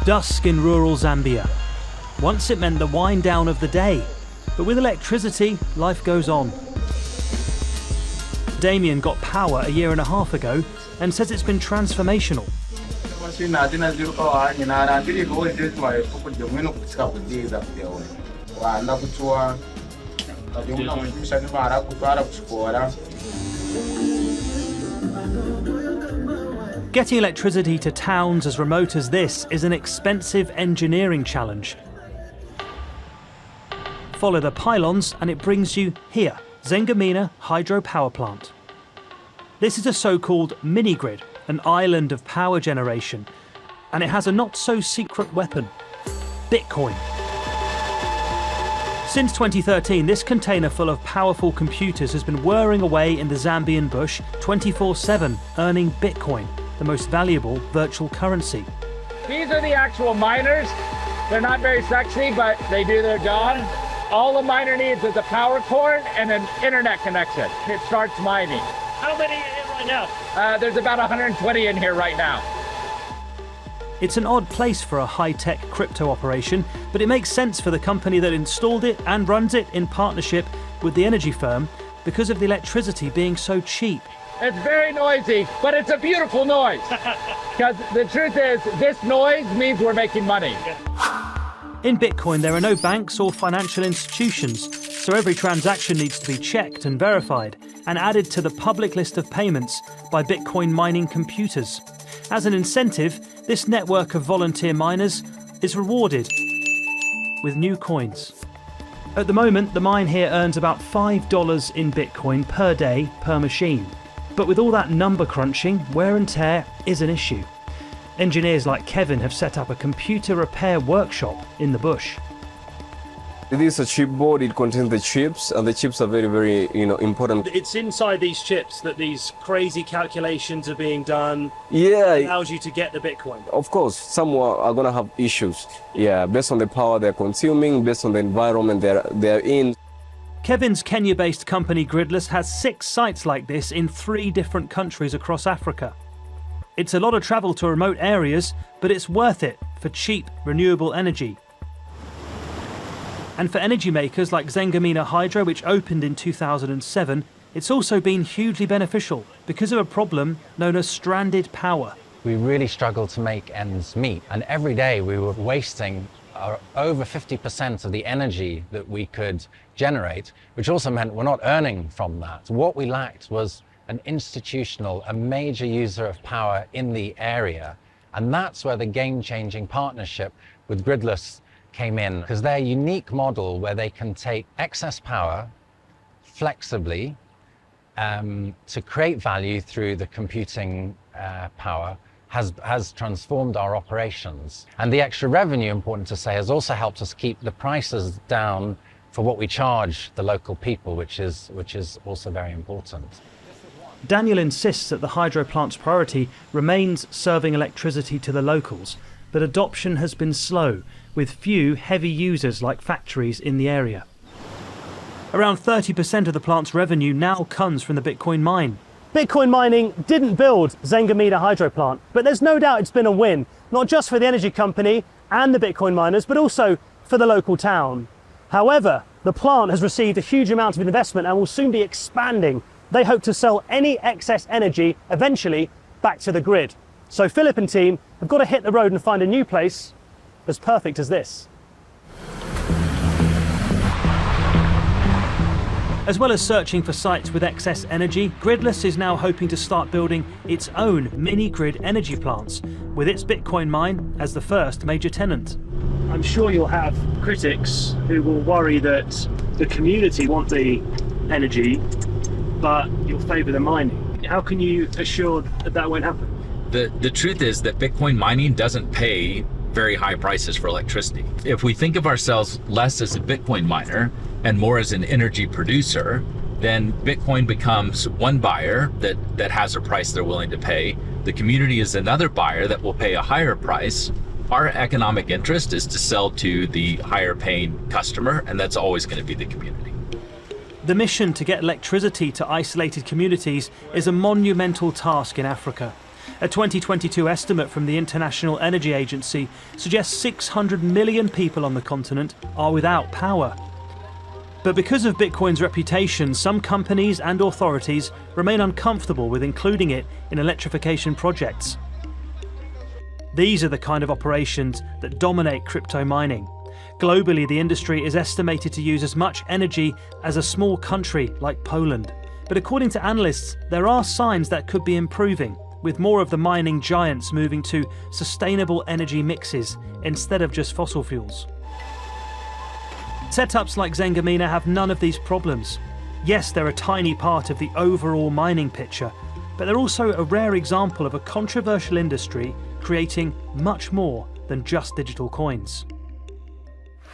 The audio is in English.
Dusk in rural Zambia. Once it meant the wind down of the day, but with electricity, life goes on. Damien got power a year and a half ago and says it's been transformational. Getting electricity to towns as remote as this is an expensive engineering challenge. Follow the pylons and it brings you here, Zambia hydropower plant. This is a so-called mini-grid, an island of power generation, and it has a not-so-secret weapon, Bitcoin. Since 2013, this container full of powerful computers has been whirring away in the Zambian bush 24/7, earning Bitcoin, the most valuable virtual currency. These are the actual miners. They're not very sexy, but they do their job. All a miner needs is a power cord and an internet connection. It starts mining. How many are in right now? There's about 120 in here right now. It's an odd place for a high-tech crypto operation, but it makes sense for the company that installed it and runs it in partnership with the energy firm because of the electricity being so cheap. It's very noisy, but it's a beautiful noise. Because the truth is, this noise means we're making money. In Bitcoin, there are no banks or financial institutions, so every transaction needs to be checked and verified and added to the public list of payments by Bitcoin mining computers. As an incentive, this network of volunteer miners is rewarded with new coins. At the moment, the mine here earns about $5 in Bitcoin per day per machine. But with all that number crunching, wear and tear is an issue. Engineers like Kevin have set up a computer repair workshop in the bush. It is a chipboard. It contains the chips, and the chips are very, important. It's inside these chips that these crazy calculations are being done. Yeah. It allows you to get the Bitcoin. Of course, some are going to have issues. Yeah, based on the power they're consuming, based on the environment they're in. Kevin's Kenya-based company Gridless has 6 sites like this in 3 different countries across Africa. It's a lot of travel to remote areas, but it's worth it for cheap, renewable energy. And for energy makers like Zambia Hydro, which opened in 2007, it's also been hugely beneficial because of a problem known as stranded power. We really struggled to make ends meet, and every day we were wasting over 50% of the energy that we could generate, which also meant we're not earning from that. What we lacked was an institutional, a major user of power in the area, and that's where the game-changing partnership with Gridless came in, because their unique model where they can take excess power flexibly to create value through the computing power has transformed our operations. And the extra revenue, important to say, has also helped us keep the prices down for what we charge the local people, which is also very important. Daniel insists that the hydro plant's priority remains serving electricity to the locals, but adoption has been slow, with few heavy users like factories in the area. Around 30% of the plant's revenue now comes from the Bitcoin mine. Bitcoin mining didn't build Zambia hydro plant, but there's no doubt it's been a win, not just for the energy company and the Bitcoin miners, but also for the local town. However, the plant has received a huge amount of investment and will soon be expanding. They hope to sell any excess energy eventually back to the grid. So Philip and team have got to hit the road and find a new place as perfect as this. As well as searching for sites with excess energy, Gridless is now hoping to start building its own mini-grid energy plants, with its Bitcoin mine as the first major tenant. I'm sure you'll have critics who will worry that the community want the energy, but you'll favour the mining. How can you assure that that won't happen? The truth is that Bitcoin mining doesn't pay very high prices for electricity. If we think of ourselves less as a Bitcoin miner and more as an energy producer, then Bitcoin becomes one buyer that has a price they're willing to pay. The community is another buyer that will pay a higher price. Our economic interest is to sell to the higher paying customer, and that's always going to be the community. The mission to get electricity to isolated communities is a monumental task in Africa. A 2022 estimate from the International Energy Agency suggests 600 million people on the continent are without power. But because of Bitcoin's reputation, some companies and authorities remain uncomfortable with including it in electrification projects. These are the kind of operations that dominate crypto mining. Globally, the industry is estimated to use as much energy as a small country like Poland. But according to analysts, there are signs that could be improving, with more of the mining giants moving to sustainable energy mixes instead of just fossil fuels. Setups like Zambia have none of these problems. Yes, they're a tiny part of the overall mining picture, but they're also a rare example of a controversial industry creating much more than just digital coins.